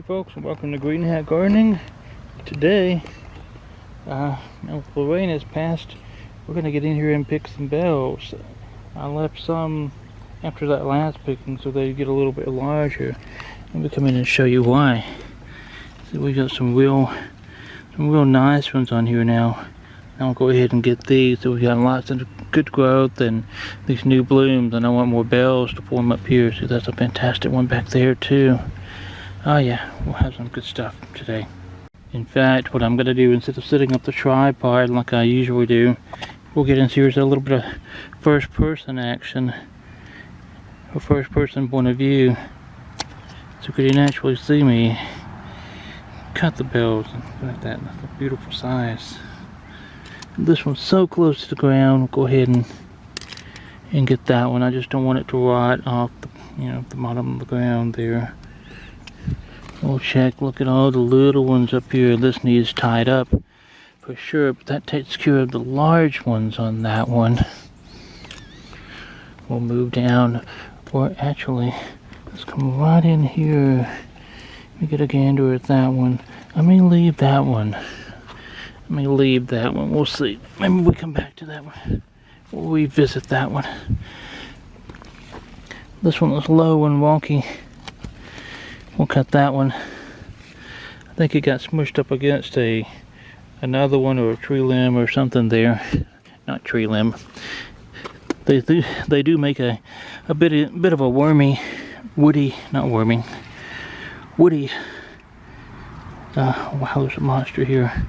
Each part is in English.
Hey folks, and welcome to Green Hat Gardening. Today, now the rain has passed, we're going to get in here and pick some bells. I left some after that last picking so they get a little bit larger. Let me come in and show you why. See, we got some real nice ones on here now. I'll go ahead and get these. So we got lots of good growth and these new blooms, and I want more bells to form up here. So that's a fantastic one back there too. Oh yeah, we'll have some good stuff today. In fact, what I'm going to do, instead of setting up the tripod like I usually do, we'll get into a little bit of first person action, or first person point of view, so you can actually see me cut the bells. Look at that, that's a beautiful size. This one's so close to the ground. We'll go ahead and get that one. I just don't want it to rot off the, the bottom of the ground there. We'll check, look at all the little ones up here. This needs tied up for sure, but that takes care of the large ones on that one. We'll move down, or actually, let's come right in here. Let me get a gander at that one. I may leave that one. We'll see. Maybe we come back to that one. We'll revisit that one. This one was low and wonky. We'll cut that one. I think it got smushed up against another one, or a tree limb or something there. Not tree limb. They do make a bit of a woody. Wow, there's a monster here.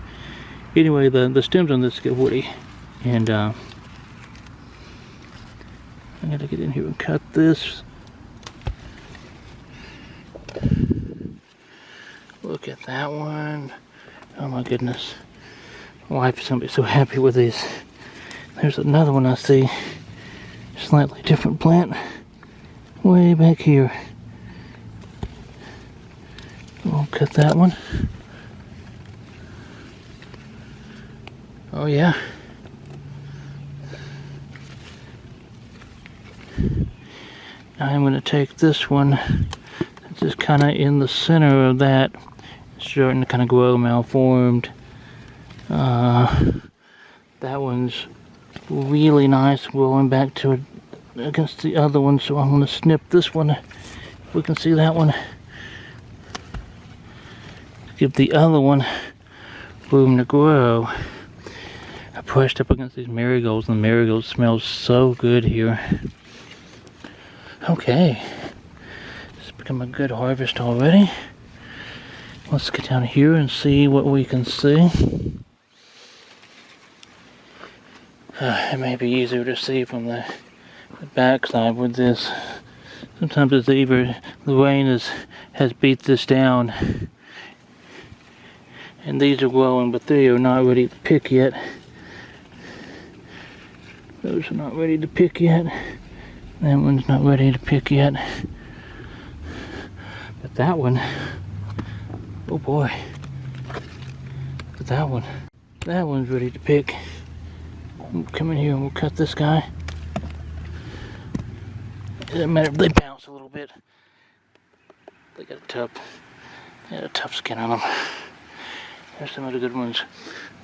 Anyway, the stems on this get woody, and I gotta get in here and cut this. Look at that one. Oh my goodness. My wife is gonna be so happy with these. There's another one I see. Slightly different plant. Way back here. We'll cut that one. Oh yeah. Now I'm going to take this one. It's just kind of in the center of that. It's starting to kind of grow malformed. That one's really nice, growing back to it against the other one. So I'm going to snip this one. If we can see that one. Give the other one room to grow. I pushed up against these marigolds, and the marigolds smell so good here. Okay, this has become a good harvest already. Let's get down here and see what we can see. It may be easier to see from the backside with this. Sometimes it's either the rain has beat this down, and these are growing, but they are not ready to pick yet. Those are not ready to pick yet. That one's not ready to pick yet. But that one, oh boy. But that one's ready to pick. We'll come in here and we'll cut this guy. It doesn't matter if they bounce a little bit. They got a tough skin on them. There's some of the good ones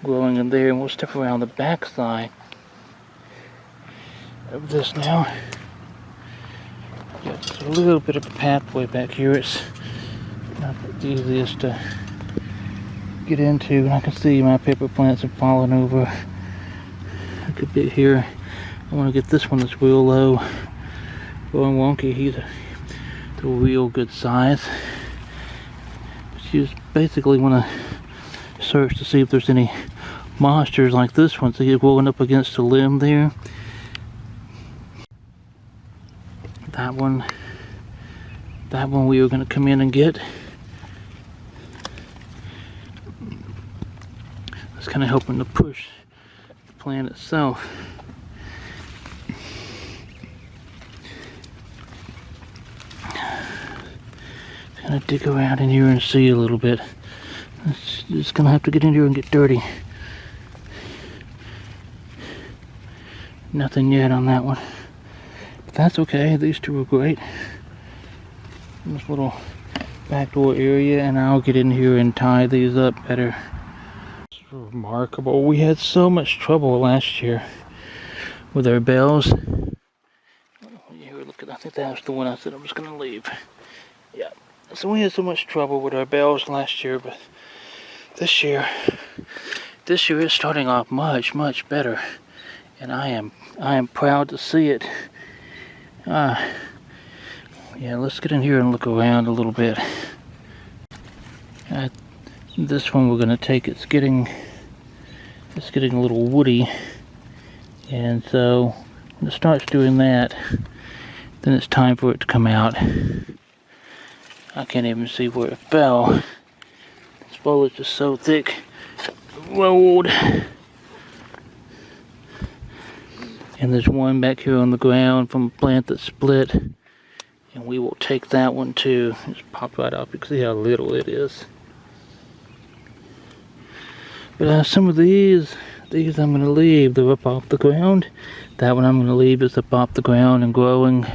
growing in there, and we'll step around the back side of this now. Yeah, there's a little bit of a pathway back here. It's not the easiest to get into, and I can see my pepper plants have fallen over a good bit here. I want to get this one that's real low, growing wonky. He's a real good size. But you just basically want to search to see if there's any monsters like this one. So you're growing up against the limb there. That one we were going to come in and get. It's kind of helping to push the plant itself. Kind of dig around in here and see a little bit. It's just going to have to get in here and get dirty. Nothing yet on that one. But that's okay, these two are great. This little back door area, and I'll get in here and tie these up better. It's remarkable. We had so much trouble last year with our bells. Here, look at, I think that was the one I said I was going to leave. Yeah. So we had so much trouble with our bells last year, but this year is starting off much, much better, and I am proud to see it. Yeah, let's get in here and look around a little bit. This one we're gonna take. It's getting a little woody, and so when it starts doing that, then it's time for it to come out. I can't even see where it fell. This foliage is so thick. Rolled. And there's one back here on the ground from a plant that split. And we will take that one too. Just popped right off. You can see how little it is. But some of these I'm going to leave. They're up off the ground. That one I'm going to leave is up off the ground and growing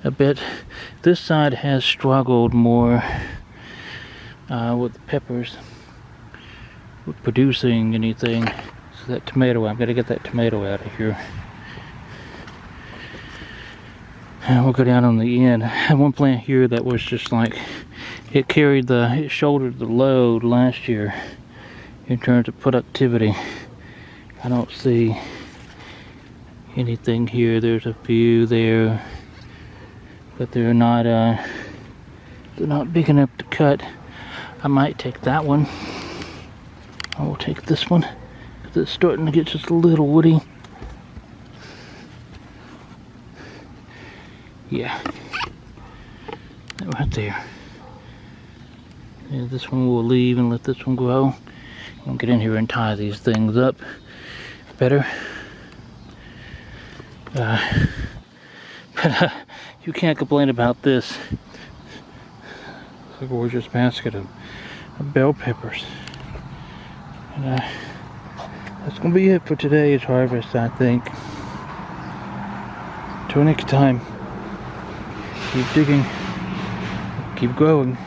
a bit. This side has struggled more with the peppers, with producing anything. So that tomato, I've got to get that tomato out of here. And we'll go down on the end. I have one plant here that was just like, it shouldered the load last year in terms of productivity. I don't see anything here. There's a few there, but they're not big enough to cut. I might take that one. I will take this one because it's starting to get just a little woody. Yeah, that right there. Yeah, this one we'll leave and let this one grow. I'll get in here and tie these things up better. But you can't complain about this. It's a gorgeous basket of bell peppers. And that's gonna be it for today's harvest, I think. Till next time. Keep digging, keep growing.